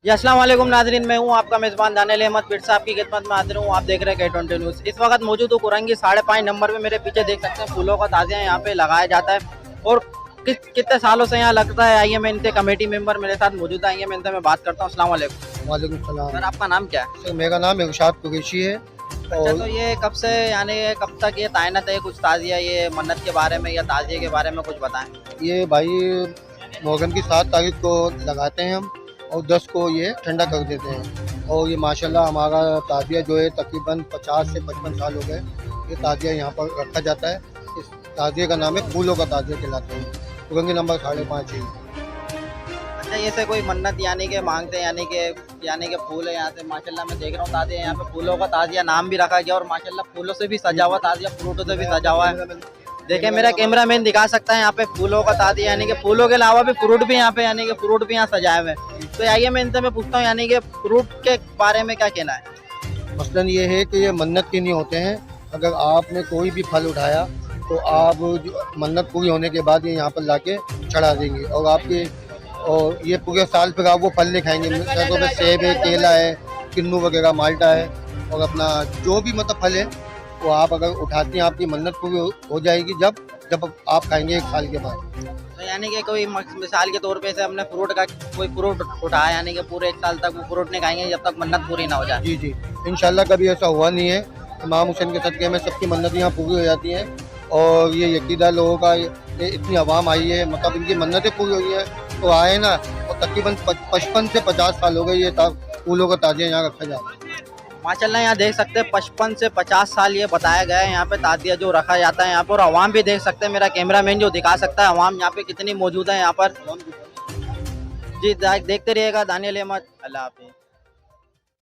जी अस्सलाम वालेकुम नाज़रीन, मैं हूं आपका मेज़बान दानियल अहमद फिर से आपकी खिदमत में हाजिर हूं। आप देख रहे हैं K20 न्यूज़। इस वक्त मौजूद हूं कुरंगी 5.5 नंबर पे। मेरे पीछे देख सकते हैं फूलों का ताजिया यहाँ पे लगाया जाता है और कितने सालों से यहाँ लगता है। आइए मैं इनके कमेटी मेंबर मेरे साथ मौजूद है, आइए मैं इनसे मैं बात करता हूँ। अस्सलाम वालेकुम। वालेकुम सलाम। सर आपका नाम क्या है? सर मेरा नाम इरशाद कुरैशी है। अच्छा, और तो ये कब से यानी कब तक ये तैनात है? कुछ ताजिया ये मन्नत के बारे में या ताजिए के बारे में कुछ बताएं। ये भाई मुहर्रम की 7 तारीख को लगाते हैं हम और 10 को ये ठंडा कर देते हैं। और ये माशाल्लाह हमारा ताजिया जो है तकरीबन 50 से 55 साल हो गए ये ताजिया यहाँ पर रखा जाता है। इस ताजिए का नाम है फूलों का ताजिया कहलाते हैं। कुरंगी नंबर 5.5 है। अच्छा, ये से कोई मन्नत यानी कि मांगते हैं यानी कि फूल है यहाँ से माशाल्लाह मैं देख रहा हूँ ताजिया यहाँ पे फूलों का ताजिया नाम भी रखा गया और माशाल्लाह फूलों से भी सजा हुआ ताजिया, फ्रूटों से भी सजा हुआ है। देखिए मेरा कैमरामैन दिखा सकता है यहाँ पे फूलों का ताजिया यानी कि फूलों के अलावा भी फ्रूट भी यहाँ पे यानी कि फ्रूट भी यहाँ सजाए हुए हैं। तो आइए मैं इनसे मैं पूछता हूँ यानी कि फ्रूट के बारे में क्या कहना है। मसलन ये है कि ये मन्नत के नहीं होते हैं। अगर आपने कोई भी फल उठाया तो आप मन्नत पूरी होने के बाद ये यहाँ पर लाके चढ़ा देंगे और आपके और ये पूरे साल फिर आप वो फल नहीं खाएंगे। जैसे में सेब है, केला है, किन्नू वगैरह, माल्टा है और अपना जो भी मतलब फल है वो आप अगर उठाते हैं आपकी मन्नत पूरी हो जाएगी जब आप खाएंगे 1 साल के बाद। तो यानी कि कोई मिसाल के तौर पे से हमने फ्रूट का कोई फ्रूट उठाया यानी कि पूरे 1 साल तक वो फ्रूट नहीं खाएंगे जब तक मन्नत पूरी ना हो जाए। जी जी, इंशाल्लाह कभी ऐसा हुआ नहीं है। इमाम हुसैन के सदक़े में सबकी मन्नत यहाँ पूरी हो जाती हैं और ये यकीदार लोगों का ये इतनी आवाम आई है, मतलब इनकी मन्नतें पूरी हुई है तो आए ना। और तकरीबन 55 से 50 साल हो गए ये फूलों का ताजिया यहाँ रखा जाता है। माशाल्लाह यहाँ देख सकते हैं 55 से 50 साल ये बताया गया है यहाँ पे ताजिया जो रखा जाता है यहाँ पर। अवाम भी देख सकते हैं, मेरा कैमरामैन जो दिखा सकता है अवाम यहाँ पे कितनी मौजूद है यहाँ पर। जी देखते रहिएगा दानियल अहमद। अल्लाह हाफिज़।